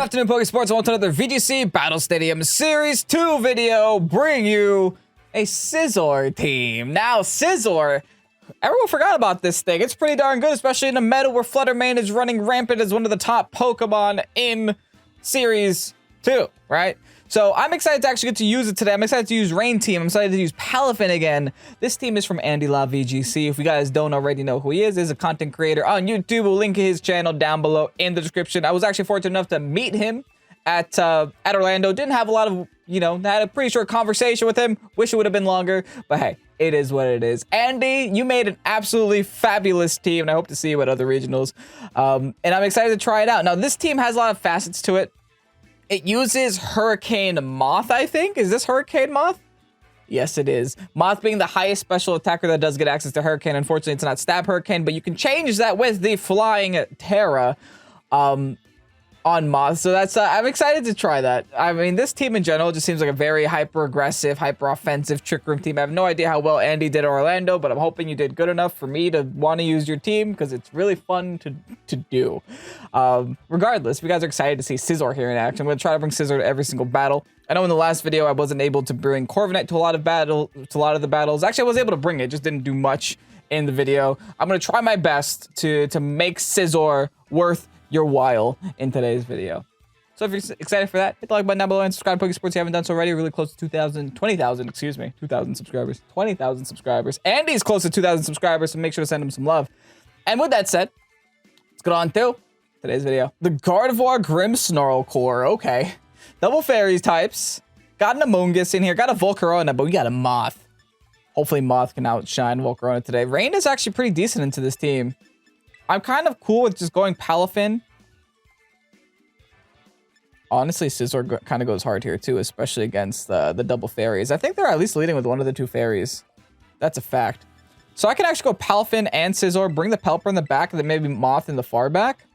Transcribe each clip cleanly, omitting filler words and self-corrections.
afternoon, Pokesports. I want another VGC Battle Stadium Series 2 video. Bring you a SCIZOR team. Now, SCIZOR, everyone forgot about this thing. It's pretty darn good, especially in a meta where Fluttermane is running rampant as one of the top Pokemon in Series 2, right? So I'm excited to actually get to use it today. I'm excited to use Rain Team. I'm excited to use Palafin again. This team is from Andy La VGC. If you guys don't already know who he is a content creator on YouTube. We'll link his channel down below in the description. I was actually fortunate enough to meet him at Orlando. Didn't have a lot of, had a pretty short conversation with him. Wish it would have been longer, but hey, it is what it is. Andy, you made an absolutely fabulous team, and I hope to see you at other regionals. And I'm excited to try it out. Now, this team has a lot of facets to it. It uses Hurricane Moth, I think. Is this Hurricane Moth? Yes, it is. Moth being the highest special attacker that does get access to Hurricane. Unfortunately, it's not Stab Hurricane, but you can change that with the Flying Tera on Moth. So that's I'm excited to try that. I mean, this team in general just seems like a very hyper-aggressive, hyper-offensive Trick Room team. I have no idea how well Andy did at Orlando, but I'm hoping you did good enough for me to want to use your team because it's really fun to do. Regardless, if you guys are excited to see SCIZOR here in action, I'm going to try to bring SCIZOR to every single battle. I know in the last video I wasn't able to bring CORVIKNIGHT to a lot of the battles. Actually, I was able to bring it, just didn't do much in the video. I'm going to try my best to make SCIZOR worth your while in today's video. So if you're excited for that, hit the like button down below and subscribe to Pokesports if you haven't done so already. We're really close to 20,000 subscribers. 20,000 subscribers. Andy's close to 2,000 subscribers, so make sure to send him some love. And with that said, let's get on to today's video. The Gardevoir Grimmsnarl core. Okay. Double fairies types. Got an Amoonguss in here. Got a Volcarona, but we got a Moth. Hopefully Moth can outshine Volcarona today. Rain is actually pretty decent into this team. I'm kind of cool with just going Palafin. Honestly, SCIZOR kind of goes hard here too, especially against the double fairies. I think they're at least leading with one of the two fairies. That's a fact. So I can actually go Palafin and SCIZOR, bring the Pelipper in the back, and then maybe Moth in the far back.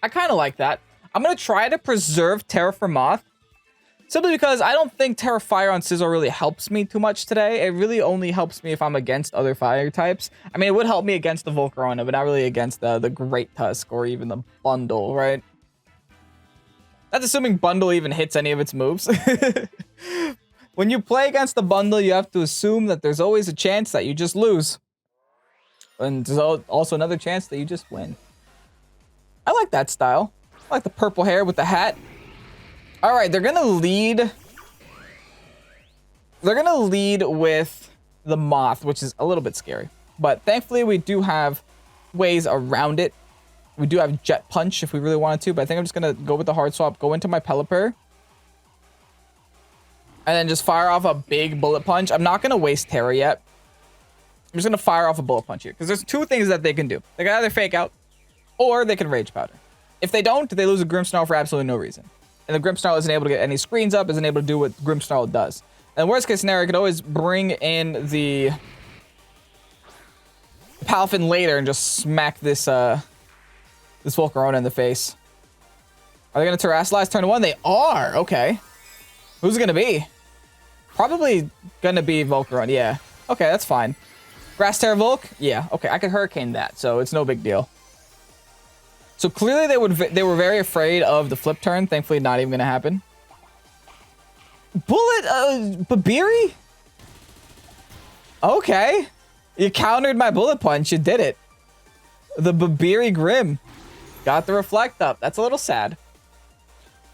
I kind of like that. I'm going to try to preserve Tera for Moth. Simply because I don't think Tera Fire on SCIZOR really helps me too much today. It really only helps me if I'm against other fire types. I mean, it would help me against the Volcarona, but not really against the Great Tusk or even the Bundle, right? That's assuming Bundle even hits any of its moves. When you play against the Bundle, you have to assume that there's always a chance that you just lose. And there's also another chance that you just win. I like that style. I like the purple hair with the hat. All right, they're gonna lead. They're gonna lead with the Moth, which is a little bit scary. But thankfully, we do have ways around it. We do have Jet Punch if we really wanted to, but I think I'm just gonna go with the hard swap, go into my Pelipper, and then just fire off a big Bullet Punch. I'm not gonna waste Tera yet. I'm just gonna fire off a Bullet Punch here because there's two things that they can do. They can either Fake Out, or they can Rage Powder. If they don't, they lose a Grimmsnarl for absolutely no reason. And the Grimmsnarl isn't able to get any screens up, isn't able to do what Grimmsnarl does. And worst case scenario, I could always bring in the Palafin later and just smack this this Volcarona in the face. Are they going to Terrasilize turn 1? They are. Okay. Who's it going to be? Probably going to be Volcarona. Yeah. Okay, that's fine. Grass Terra Volk? Yeah. Okay, I could Hurricane that, so it's no big deal. So clearly they were very afraid of the flip turn. Thankfully, not even going to happen. Babiri? Okay. You countered my Bullet Punch. You did it. The Babiri Grim. Got the Reflect up. That's a little sad.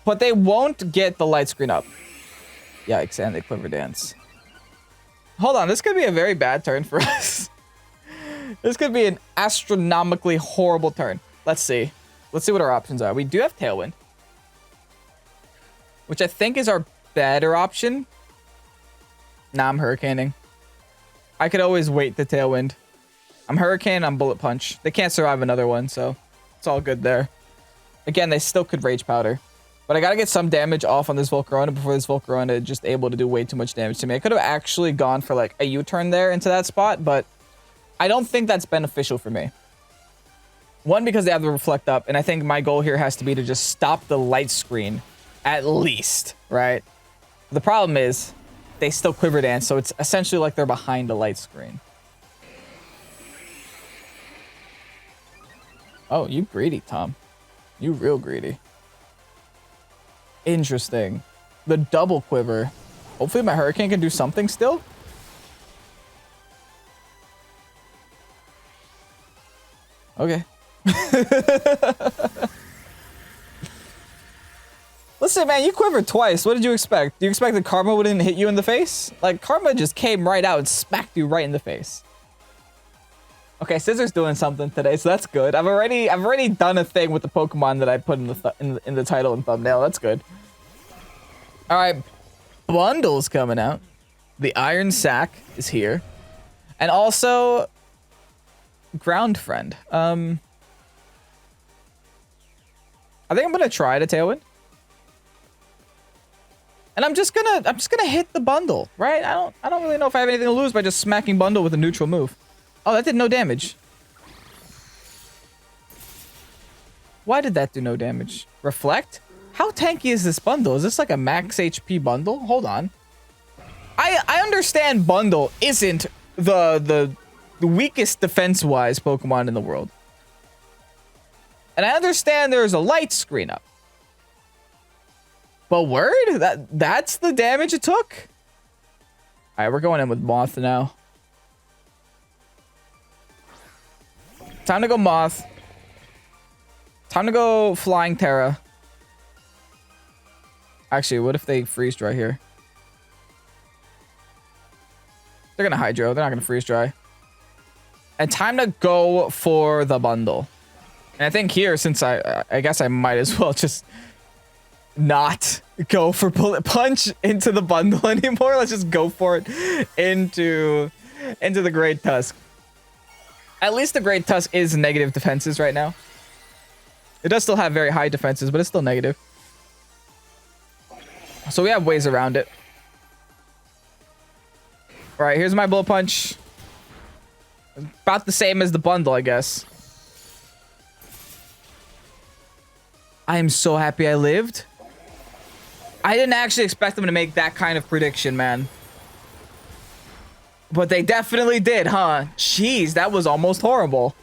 But they won't get the light screen up. Yikes, and they Quiver Dance. Hold on, this could be a very bad turn for us. This could be an astronomically horrible turn. Let's see. Let's see what our options are. We do have Tailwind, which I think is our better option. Nah, I'm Hurricaning. I could always wait the Tailwind. I'm Hurricane, I'm Bullet Punch. They can't survive another one, so it's all good there. Again, they still could Rage Powder. But I gotta get some damage off on this Volcarona before this Volcarona is just able to do way too much damage to me. I could have actually gone for like a U-turn there into that spot, but I don't think that's beneficial for me. One, because they have the Reflect up, and I think my goal here has to be to just stop the light screen, at least, right? The problem is, they still Quiver Dance, so it's essentially like they're behind a light screen. Oh, you greedy, Tom. You real greedy. Interesting. The double quiver. Hopefully my Hurricane can do something still. Okay. Listen, man, you quivered twice. What did you expect? Do you expect that Karma wouldn't hit you in the face? Like, Karma just came right out and smacked you right in the face. Okay, Scizor's doing something today, so that's good. I've already done a thing with the Pokemon that I put in the title and thumbnail. That's good. All right, bundles coming out. The Iron Sack is here, and also Ground Friend. I think I'm gonna try to Tailwind, and I'm just gonna hit the bundle, right? I don't really know if I have anything to lose by just smacking bundle with a neutral move. Oh, that did no damage. Why did that do no damage? Reflect? How tanky is this bundle? Is this like a max HP bundle? Hold on. I understand bundle isn't the weakest defense-wise Pokemon in the world. And I understand there's a light screen up. But word? That's the damage it took? Alright, we're going in with Moth now. Time to go Moth. Time to go Flying Tera. Actually, what if they freeze dry here? They're gonna Hydro. They're not gonna freeze dry. And time to go for the bundle. And I think here, since I guess I might as well just not go for Bullet Punch into the bundle anymore. Let's just go for it into the Great Tusk. At least the Great Tusk is negative defenses right now. It does still have very high defenses, but it's still negative. So we have ways around it. All right, here's my Bullet Punch. About the same as the bundle, I guess. I am so happy I lived. I didn't actually expect them to make that kind of prediction, man. But they definitely did, huh? Jeez, that was almost horrible.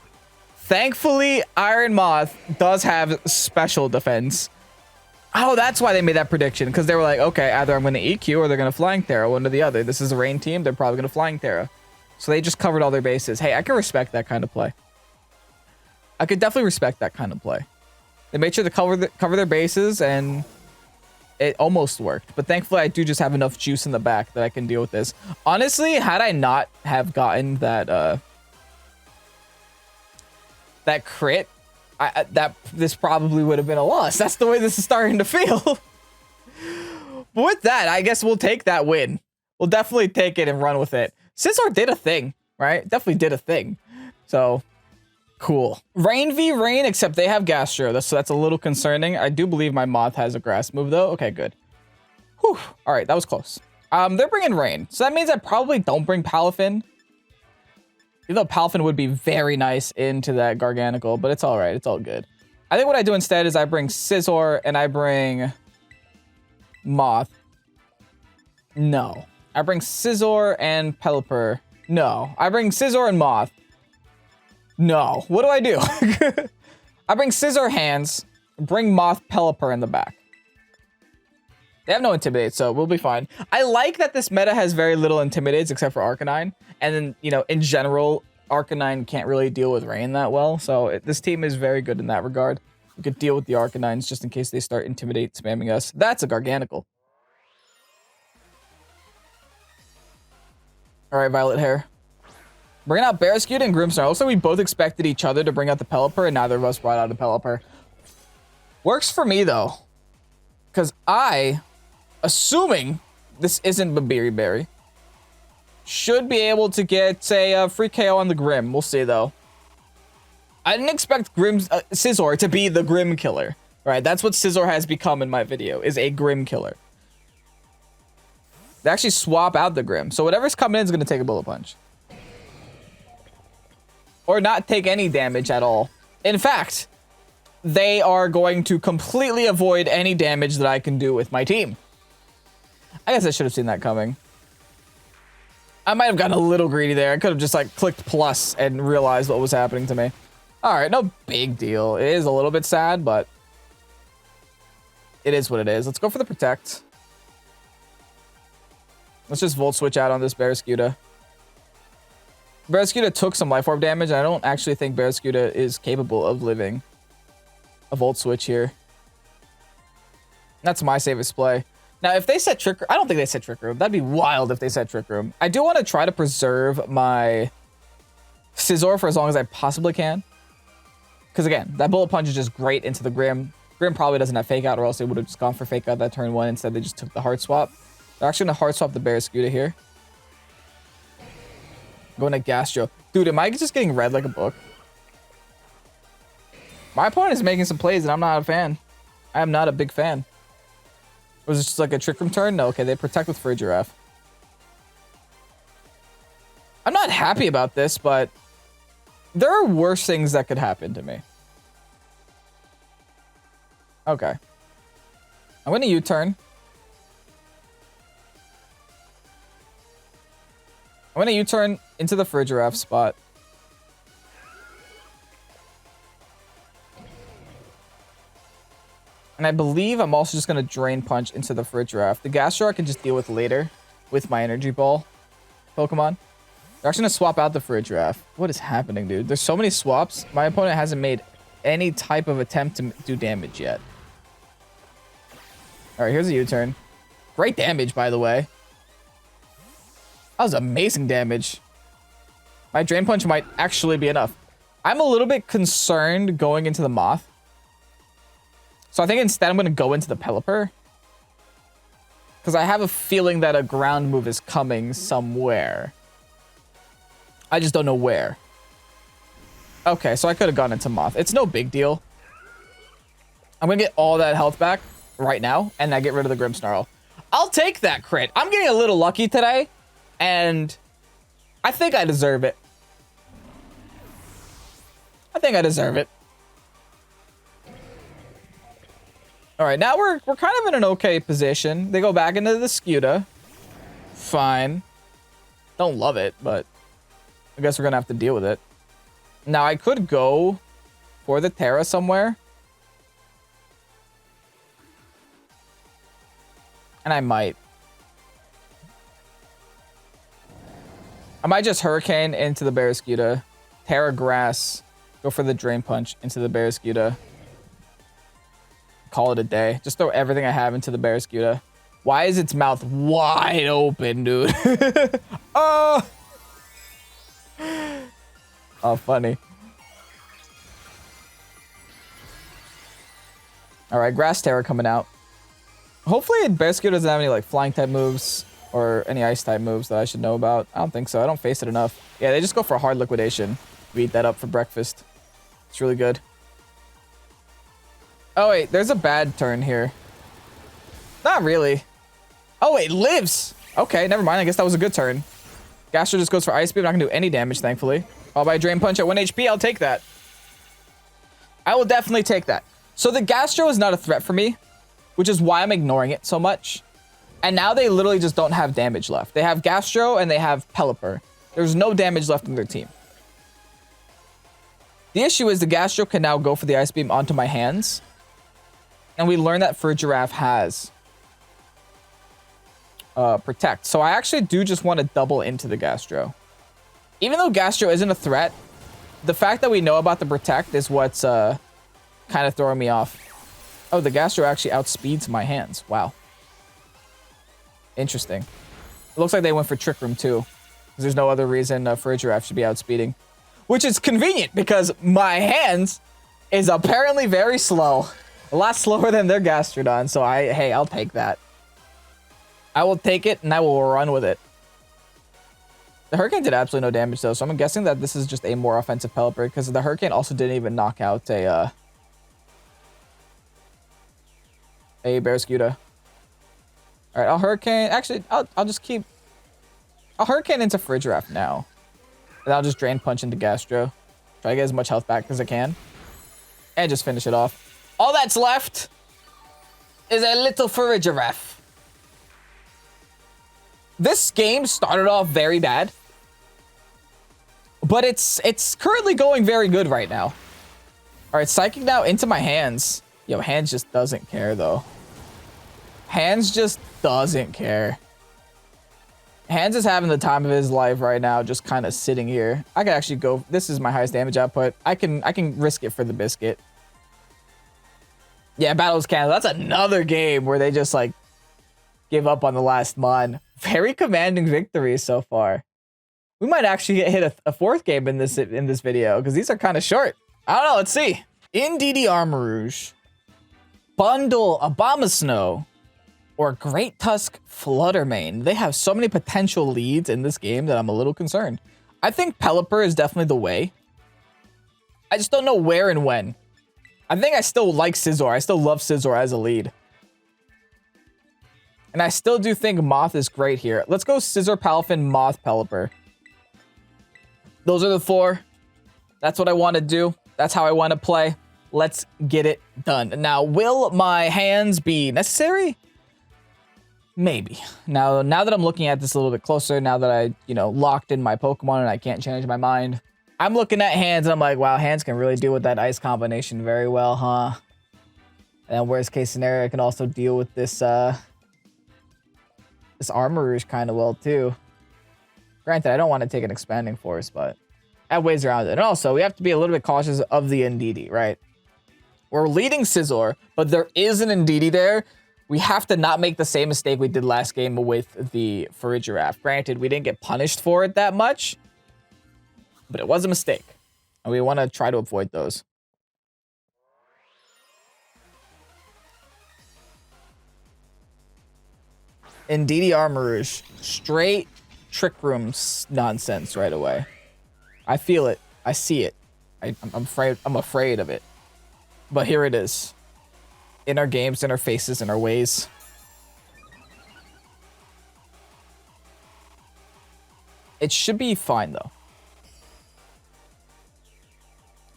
Thankfully, Iron Moth does have special defense. Oh, that's why they made that prediction. Because they were like, okay, either I'm going to EQ or they're going to Flying Tera. One or the other. This is a rain team. They're probably going to Flying Tera. So they just covered all their bases. Hey, I can respect that kind of play. I could definitely respect that kind of play. They made sure to cover their bases, and it almost worked. But thankfully, I do just have enough juice in the back that I can deal with this. Honestly, had I not have gotten that that crit, this probably would have been a loss. That's the way this is starting to feel. But with that, I guess we'll take that win. We'll definitely take it and run with it. SCIZOR did a thing, right? Definitely did a thing. So, cool. Rain v Rain, except they have Gastro, so that's a little concerning. I do believe my Moth has a grass move, though. Okay, good. Whew. All right, that was close. They're bringing Rain, so that means I probably don't bring Palafin. Even though Palafin would be very nice into that Garganacl, but it's all right. It's all good. I think what I do instead is I bring SCIZOR and I bring Moth. No. I bring SCIZOR and Pelipper. No. I bring SCIZOR and Moth. No. What do I do? I bring SCIZOR hands, bring Moth Pelipper in the back. They have no Intimidate, so we'll be fine. I like that this meta has very little Intimidates except for Arcanine. And then, you know, in general, Arcanine can't really deal with Rain that well. So this team is very good in that regard. We could deal with the Arcanines just in case they start Intimidate spamming us. That's a Garganacl. All right, Violet Hair. Bringing out Barrascute and Grimmsnarl. Also, we both expected each other to bring out the Pelipper, and neither of us brought out a Pelipper. Works for me, though. Because I, assuming this isn't Babiri Berry, should be able to get a free KO on the Grim. We'll see, though. I didn't expect SCIZOR to be the Grim Killer. Right, that's what SCIZOR has become in my video, is a Grim Killer. They actually swap out the Grim. So whatever's coming in is going to take a Bullet Punch. Or not take any damage at all. In fact, they are going to completely avoid any damage that I can do with my team. I guess I should have seen that coming. I might have gotten a little greedy there. I could have just like clicked plus and realized what was happening to me. All right, no big deal. It is a little bit sad, but It is what it is. Let's go for the Protect. Let's just Volt Switch out on this Barraskewda. Barraskewda took some Life Orb damage. I don't actually think Barraskewda is capable of living a Volt Switch here. That's my safest play. Now, if they set Trick Room... I don't think they set Trick Room. That'd be wild if they set Trick Room. I do want to try to preserve my SCIZOR for as long as I possibly can. Because, again, that Bullet Punch is just great into the Grim. Grim probably doesn't have Fake Out, or else they would have just gone for Fake Out that turn 1. Instead, they just took the Heart Swap. They're actually going to Heart Swap the Barraskewda here. Going to Gastro. Dude, am I just getting read like a book? My opponent is making some plays, and I'm not a fan. I am not a big fan. Was it just like a Trick Room turn? No, okay, they Protect with Frigiraffe. I'm not happy about this, but there are worse things that could happen to me. Okay. I'm going to U-turn. I'm going to U-turn into the Frigiraffe spot. And I believe I'm also just going to Drain Punch into the Frigiraffe. The Gastro I can just deal with later with my Energy Ball Pokemon. They're actually going to swap out the Frigiraffe. What is happening, dude? There's so many swaps. My opponent hasn't made any type of attempt to do damage yet. All right, here's a U-turn. Great damage, by the way. That was amazing damage. My Drain Punch might actually be enough. I'm a little bit concerned going into the Moth. So I think instead I'm going to go into the Pelipper. Because I have a feeling that a ground move is coming somewhere. I just don't know where. Okay, so I could have gone into Moth. It's no big deal. I'm going to get all that health back right now. And I get rid of the Grimmsnarl. I'll take that crit. I'm getting a little lucky today. And I think I deserve it. I think I deserve it. All right, now we're kind of in an okay position. They go back into the Skewda. Fine. Don't love it, but I guess we're going to have to deal with it. Now, I could go for the Tera somewhere. And I might. I might just Hurricane into the Barraskewda. Tera Grass. Go for the Drain Punch into the Barraskewda. Call it a day. Just throw everything I have into the Barraskewda. Why is its mouth wide open, dude? Oh! Oh, funny. Alright, Grass Terror coming out. Hopefully Barraskewda doesn't have any like flying type moves or any ice type moves that I should know about. I don't think so. I don't face it enough. Yeah, they just go for a hard liquidation. We eat that up for breakfast. It's really good. Oh, wait. There's a bad turn here. Not really. Oh, wait. Lives. Okay, never mind. I guess that was a good turn. Gastro just goes for Ice Beam. Not going to do any damage, thankfully. All by Drain Punch at 1 HP. I'll take that. I will definitely take that. So the Gastro is not a threat for me, which is why I'm ignoring it so much. And now they literally just don't have damage left. They have Gastro and they have Pelipper. There's no damage left in their team. The issue is the Gastro can now go for the Ice Beam onto my hands. And we learn that Frigiraffe has Protect. So I actually do just want to double into the Gastro. Even though Gastro isn't a threat, the fact that we know about the Protect is what's kind of throwing me off. Oh, the Gastro actually outspeeds my hands. Wow. Interesting. It looks like they went for Trick Room too. Because there's no other reason Frigiraffe should be outspeeding. Which is convenient because my hands is apparently very slow. A lot slower than their Gastrodon. So hey, I'll take that. I will take it and I will run with it. The Hurricane did absolutely no damage though. So I'm guessing that this is just a more offensive Pelipper. Because the Hurricane also didn't even knock out a Barraskewda. All right, I'll Hurricane. Actually, I'll just keep. I'll Hurricane into Frigiraffe now, and I'll just Drain Punch into Gastro. Try to get as much health back as I can, and just finish it off. All that's left is a little Frigiraffe. This game started off very bad, but it's currently going very good right now. All right, Psychic now into my hands. Yo, hands just doesn't care though. Hands just doesn't care. Hands is having the time of his life right now, just kind of sitting here. I can actually go. This is my highest damage output. I can risk it for the biscuit. Yeah, battles canceled. That's another game where they just like give up on the last mon. Very commanding victories so far. We might actually hit a fourth game in this video because these are kind of short. I don't know. Let's see. NDD Armarouge, Bundle Abomasnow, or Great Tusk Fluttermane. They have so many potential leads in this game that I'm a little concerned. I think Pelipper is definitely the way. I just don't know where and when. I think I still like SCIZOR. I still love SCIZOR as a lead. And I still do think Moth is great here. Let's go SCIZOR, Palafin, Moth, Pelipper. Those are the four. That's what I want to do. That's how I want to play. Let's get it done. Now, will my hands be necessary? Maybe. Now that I'm looking at this a little bit closer, now that I, locked in my Pokemon and I can't change my mind, I'm looking at hands and I'm like, wow, hands can really deal with that ice combination very well, huh? And worst case scenario, I can also deal with this, this Armarouge kind of well too. Granted, I don't want to take an expanding force, but I have ways around it. And also, we have to be a little bit cautious of the NDD, right? We're leading SCIZOR, but there is an NDD there. We have to not make the same mistake we did last game with the Farigiraf. Granted, we didn't get punished for it that much, but it was a mistake. And we want to try to avoid those. NDD Armarouge. Straight Trick Room nonsense right away. I feel it. I see it. I'm afraid of it. But here it is. In our games, in our faces, in our ways. It should be fine, though.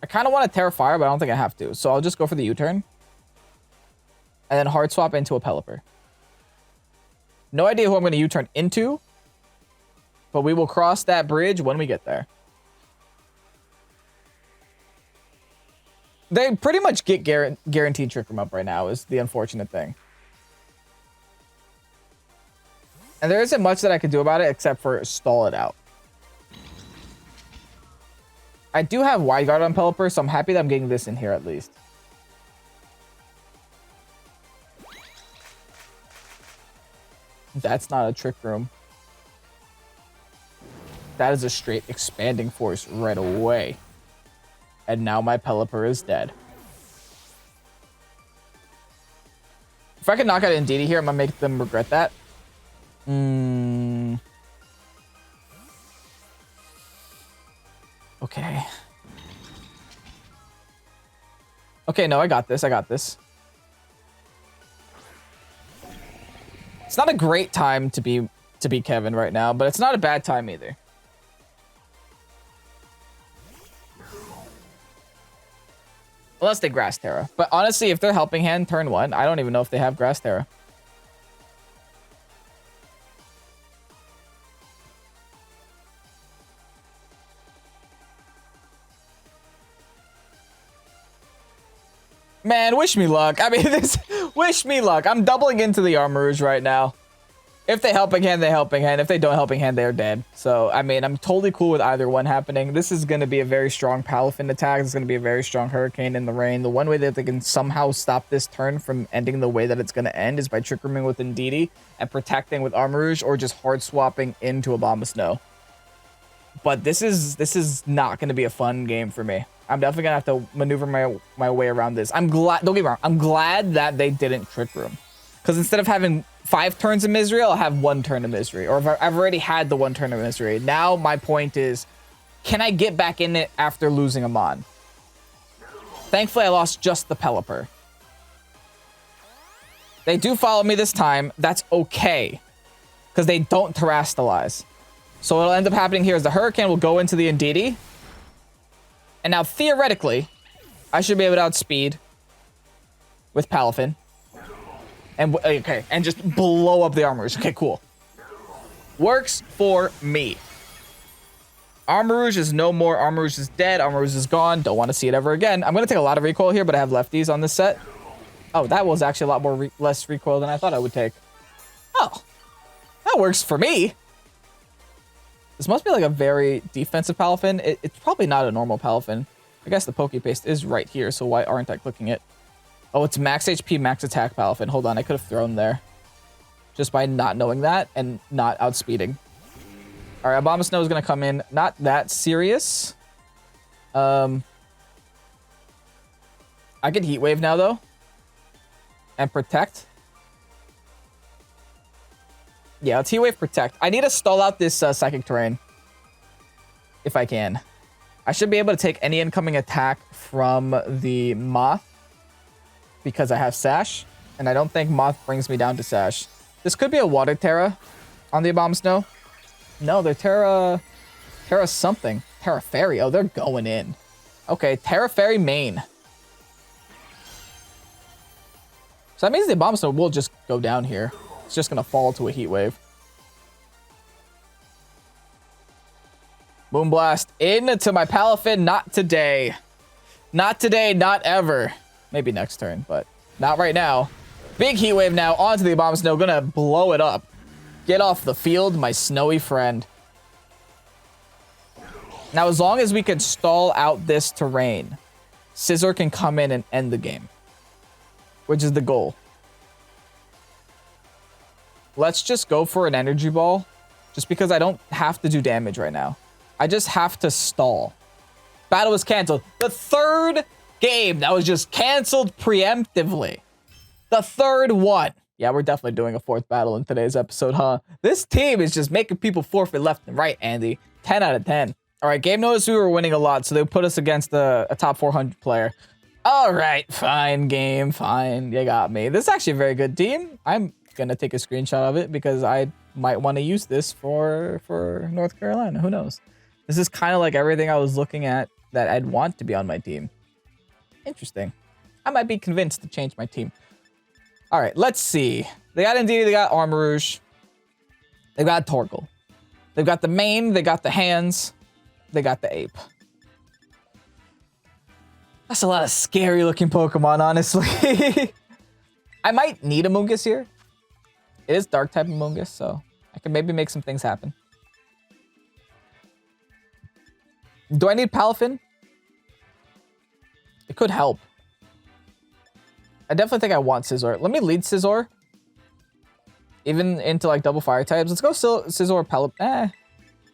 I kind of want to Tera Fire, but I don't think I have to. So I'll just go for the U-turn. And then hard swap into a Pelipper. No idea who I'm going to U-turn into. But we will cross that bridge when we get there. They pretty much get guaranteed Trick Room up right now is the unfortunate thing. And there isn't much that I could do about it except for stall it out. I do have Wide Guard on Pelipper, so I'm happy that I'm getting this in here at least. That's not a Trick Room. That is a straight expanding force right away. And now my Pelipper is dead. If I can knock out NDD here, I'm gonna make them regret that. Okay. Okay, no, I got this. I got this. It's not a great time to be Kevin right now, but it's not a bad time either. Unless they Grass Tera. But honestly, if they're Helping Hand turn 1, I don't even know if they have Grass Tera. Man, wish me luck. I mean, wish me luck. I'm doubling into the Armarouge right now. If they Helping Hand, they Helping Hand. If they don't Helping Hand, they're dead. So, I mean, I'm totally cool with either one happening. This is going to be a very strong Palafin attack. It's going to be a very strong Hurricane in the rain. The one way that they can somehow stop this turn from ending the way that it's going to end is by Trick Rooming with NDD and protecting with Armarouge or just hard swapping into Abomasnow. But this is not going to be a fun game for me. I'm definitely going to have to maneuver my way around this. I'm glad, don't get me wrong, I'm glad that they didn't Trick Room. Because instead of having 5 turns of misery, I'll have 1 turn of misery. Or if I've already had the 1 turn of misery. Now my point is, can I get back in it after losing a Mon? Thankfully, I lost just the Pelipper. They do follow me this time. That's okay. Because they don't Terrastalize. So what'll end up happening here is the Hurricane will go into the NDD. And now, theoretically, I should be able to outspeed with Palafin. And, okay, and just blow up the Armarouge. Okay, cool. Works for me. Armarouge is no more. Armarouge is dead. Armarouge is gone. Don't want to see it ever again. I'm going to take a lot of recoil here, but I have lefties on this set. Oh, that was actually a lot more less recoil than I thought I would take. Oh, that works for me. This must be like a very defensive Palafin. It's probably not a normal Palafin. I guess the Pokepaste is right here, so why aren't I clicking it? Oh, it's max HP, max attack Palafin. Hold on, I could have thrown there. Just by not knowing that and not outspeeding. All right, Abomasnow is going to come in. Not that serious. I could Heat Wave now, though. And Protect. Yeah, let's Heat Wave Protect. I need to stall out this Psychic Terrain. If I can. I should be able to take any incoming attack from the Moth. Because I have Sash. And I don't think Moth brings me down to Sash. This could be a Water Tera on the Abomasnow. No, they're Tera something. Tera Fairy. Oh, they're going in. Okay, Tera Fairy main. So that means the Abomasnow will just go down here. It's just going to fall to a Heat Wave. Moonblast into my Palafin. Not today. Not today, not ever. Maybe next turn, but not right now. Big Heat Wave now onto the Abomasnow. Gonna blow it up. Get off the field, my snowy friend. Now, as long as we can stall out this terrain, Scizor can come in and end the game. Which is the goal. Let's just go for an Energy Ball. Just because I don't have to do damage right now. I just have to stall. Battle was canceled. The third game that was just canceled preemptively. The third one. Yeah, we're definitely doing a fourth battle in today's episode, huh? This team is just making people forfeit left and right, Andy. 10 out of 10. All right, game notice we were winning a lot, so they put us against a top 400 player. All right, fine game, fine. You got me. This is actually a very good team. I'm going to take a screenshot of it because I might want to use this for North Carolina. Who knows? This is kind of like everything I was looking at that I'd want to be on my team. Interesting. I might be convinced to change my team. All right, let's see. They got Indeedee, they got Armarouge. They got Torkoal. They've got the mane, they got the hands, they got the ape. That's a lot of scary looking Pokemon, honestly. I might need a Mungus here. It is dark type Mungus, so I can maybe make some things happen. Do I need Palafin? It could help. I definitely think I want Scizor. Let me lead Scizor. Even into like double fire types. Let's go Scizor Pelipper.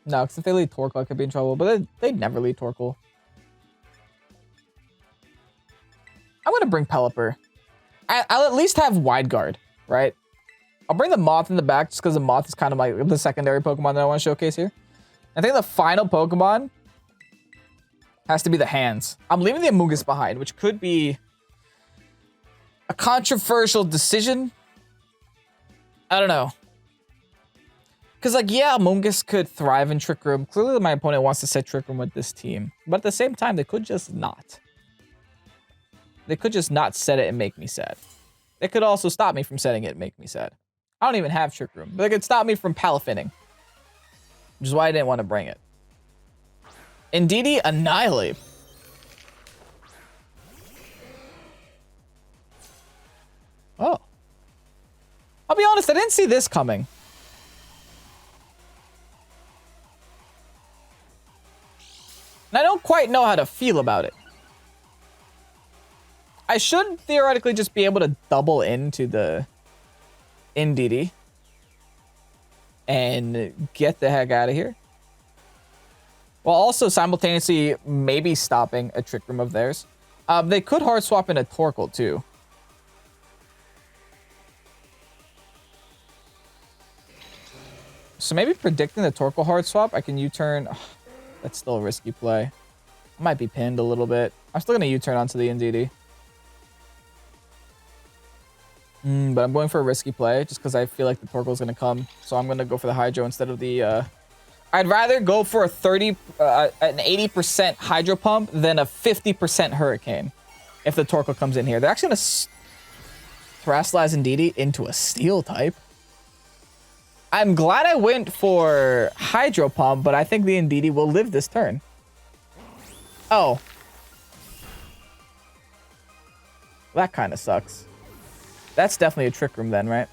No, because if they lead Torkoal, I could be in trouble. But they'd never lead Torkoal. I'm going to bring Pelipper. I'll at least have Wide Guard, right? I'll bring the Moth in the back just because the Moth is kind of like the secondary Pokemon that I want to showcase here. I think the final Pokemon has to be the hands. I'm leaving the Amoonguss behind, which could be a controversial decision. I don't know. Because, like, yeah, Amoonguss could thrive in Trick Room. Clearly, my opponent wants to set Trick Room with this team. But at the same time, they could just not. They could just not set it and make me sad. They could also stop me from setting it and make me sad. I don't even have Trick Room. But they could stop me from Palafinning. Which is why I didn't want to bring it. Indeedee, Annihilate. Oh. I'll be honest, I didn't see this coming. And I don't quite know how to feel about it. I should theoretically just be able to double into the Indeedee and get the heck out of here. While also simultaneously maybe stopping a Trick Room of theirs. They could hard swap into Torkoal too. So maybe predicting the Torkoal hard swap, I can U-turn. Oh, that's still a risky play. I might be pinned a little bit. I'm still going to U-turn onto the Indeedee. But I'm going for a risky play just because I feel like the Torkoal is going to come. So I'm going to go for the Hydro instead of the... I'd rather go for an 80% Hydro Pump than a 50% Hurricane if the Torkoal comes in here. They're actually going to Terrasilize Indeedee into a Steel type. I'm glad I went for Hydro Pump, but I think the Indeedee will live this turn. Oh. That kind of sucks. That's definitely a Trick Room then, right?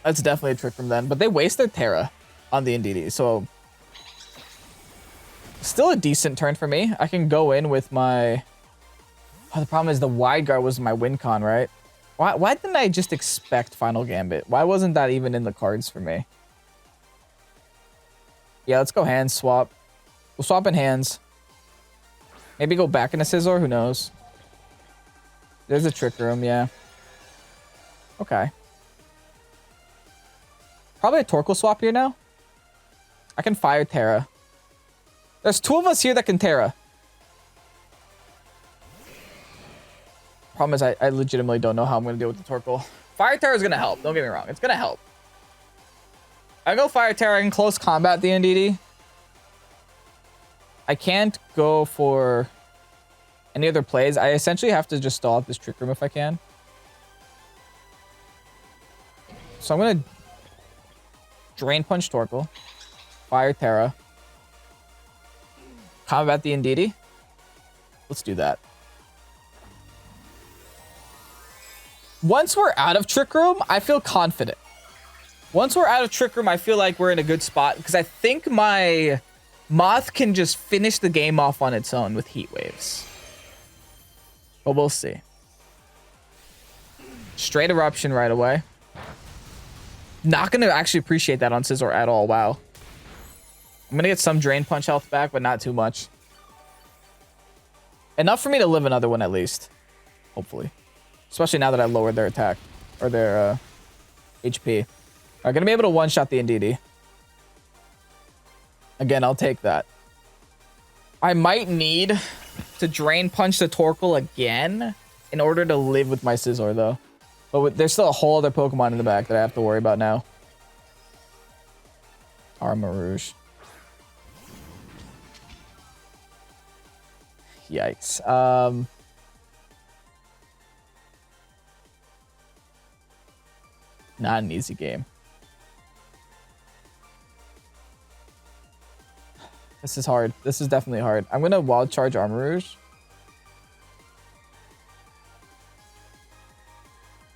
That's definitely a Trick Room then. But they waste their Tera on the NDD, so... Still a decent turn for me. I can go in with my... Oh, the problem is the Wide Guard was my win con, right? Why didn't I just expect Final Gambit? Why wasn't that even in the cards for me? Yeah, let's go hands swap. We'll swap in hands. Maybe go back into SCIZOR, who knows? There's a Trick Room, yeah. Okay. Probably a Torkoal swap here now. I can fire Tera. There's 2 of us here that can Tera. Problem is, I legitimately don't know how I'm going to deal with the Torkoal. Fire Tera is going to help. Don't get me wrong. It's going to help. I go Fire Tera in close combat the NDD. I can't go for any other plays. I essentially have to just stall out this Trick Room if I can. So I'm going to Drain Punch Torkoal. Fire Tera. Combat the NDD. Let's do that. Once we're out of Trick Room, I feel confident. Once we're out of Trick Room, I feel like we're in a good spot because I think my Moth can just finish the game off on its own with Heat Waves. But we'll see. Straight Eruption right away. Not going to actually appreciate that on SCIZOR at all. Wow. I'm going to get some Drain Punch health back, but not too much. Enough for me to live another one at least. Hopefully. Especially now that I lowered their attack. Or their HP. I'm going to be able to one-shot the NDD. Again, I'll take that. I might need to Drain Punch the Torkoal again in order to live with my SCIZOR, though. But there's still a whole other Pokemon in the back that I have to worry about now. Armarouge. Yikes. Not an easy game. This is hard. This is definitely hard. I'm going to Wild Charge Armarouge.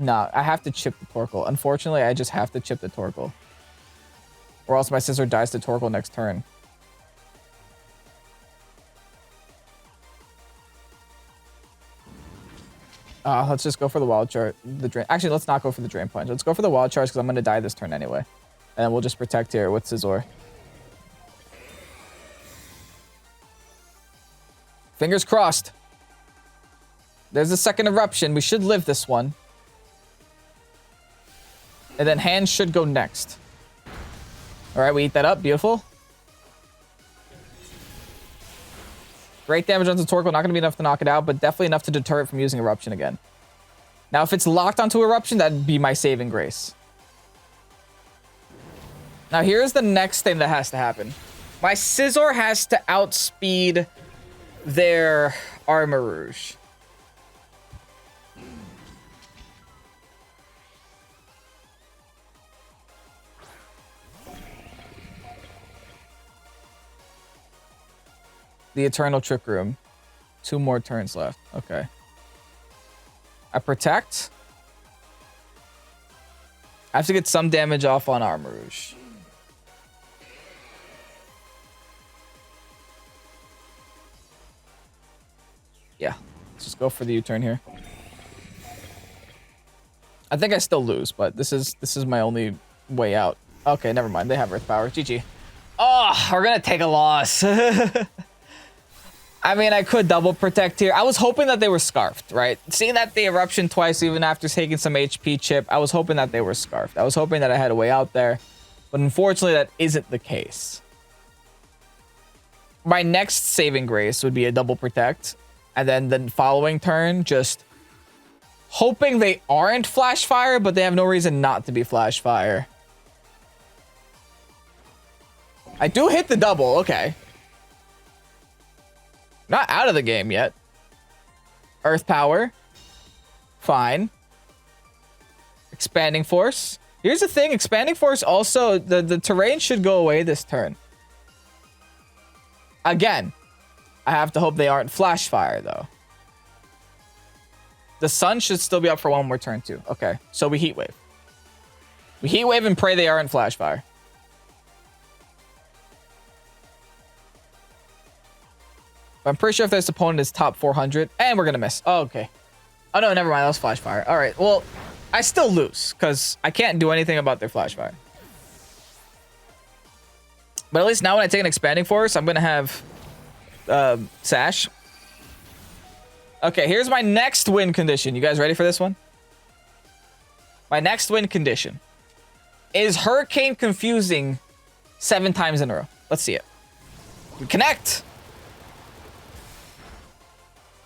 Nah, I have to chip the Torkoal. Unfortunately, I just have to chip the Torkoal. Or else my SCIZOR dies to Torkoal next turn. Let's just go for the Wild Charge. Actually, let's not go for the Drain Punch. Let's go for the Wild Charge because I'm going to die this turn anyway. And then we'll just protect here with SCIZOR. Fingers crossed. There's a second Eruption. We should live this one. And then hands should go next. All right, we eat that up. Beautiful. Great damage onto Torkoal. Not going to be enough to knock it out, but definitely enough to deter it from using Eruption again. Now, if it's locked onto Eruption, that'd be my saving grace. Now, here's the next thing that has to happen. My SCIZOR has to outspeed their Armarouge. The Eternal Trick Room. 2 more turns left. Okay. I protect. I have to get some damage off on Armarouge. Yeah. Let's just go for the U-turn here. I think I still lose, but this is my only way out. Okay, never mind. They have Earth Power. GG. Oh, we're gonna take a loss. I mean, I could double protect here. I was hoping that they were scarfed, right? Seeing that they Eruption twice, even after taking some HP chip, I was hoping that they were scarfed. I was hoping that I had a way out there. But unfortunately, that isn't the case. My next saving grace would be a double protect. And then the following turn, just hoping they aren't Flash Fire, but they have no reason not to be Flash Fire. I do hit the double. Okay. Not out of the game yet. Earth Power. Fine. Expanding Force. Here's the thing. Expanding Force also, the terrain should go away this turn. Again, I have to hope they aren't Flash Fire, though. The sun should still be up for one more turn too. Okay, so we Heat Wave. We Heat Wave and pray they aren't Flash Fire. I'm pretty sure if this opponent is top 400, and we're gonna miss. Oh, okay. Oh no, never mind. That was Flash Fire. All right. Well, I still lose because I can't do anything about their Flash Fire. But at least now when I take an Expanding Force, I'm gonna have Sash. Okay, here's my next win condition. You guys ready for this one? My next win condition is Hurricane confusing 7 times in a row. Let's see it. We connect.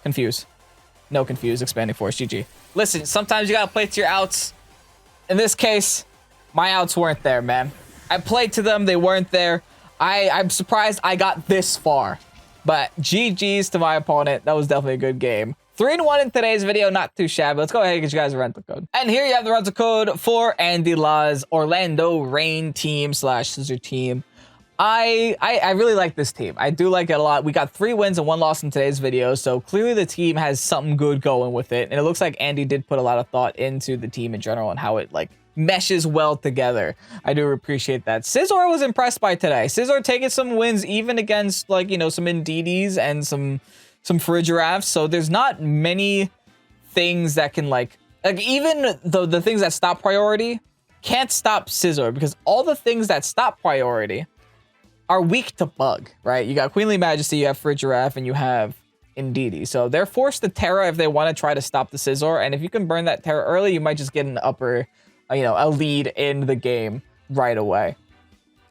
Confuse. No confuse. Expanding Force. GG. Listen, sometimes you gotta play to your outs. In this case, my outs weren't there, man. I played to them. They weren't there. I'm surprised I got this far. But GG's to my opponent. That was definitely a good game. 3-1 in today's video, not too shabby. Let's go ahead and get you guys a rental code. And here you have the rental code for Andy Law's Orlando Rain team / SCIZOR team. I really like this team. I do like it a lot. We got 3 wins and 1 loss in today's video, so clearly the team has something good going with it. And it looks like Andy did put a lot of thought into the team in general and how it like meshes well together. I do appreciate that. SCIZOR was impressed by today. SCIZOR taking some wins even against like, you know, some Indeedis and some Frigiraffs. So there's not many things that can like even though the things that stop priority can't stop SCIZOR, because all the things that stop priority are weak to bug, right? You got Queenly Majesty, you have Frigiraff, and you have Indeedee. So they're forced to Tera if they want to try to stop the SCIZOR. And if you can burn that Tera early, you might just get an upper, you know, a lead in the game right away.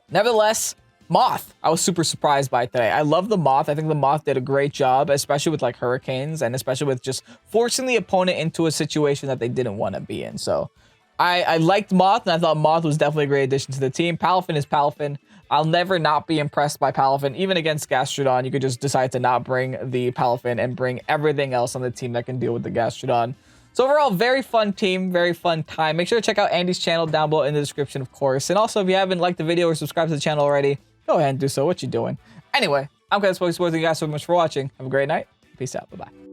Nevertheless, Moth, I was super surprised by today. I love the Moth. I think the Moth did a great job, especially with like Hurricanes and especially with just forcing the opponent into a situation that they didn't want to be in. So I liked Moth, and I thought Moth was definitely a great addition to the team. Palafin is Palafin. I'll never not be impressed by Palafin. Even against Gastrodon, you could just decide to not bring the Palafin and bring everything else on the team that can deal with the Gastrodon. So overall, very fun team, very fun time. Make sure to check out Andy's channel down below in the description, of course. And also, if you haven't liked the video or subscribed to the channel already, go ahead and do so. What you doing? Anyway, I'm Pokesports. Thank you guys so much for watching. Have a great night. Peace out. Bye-bye.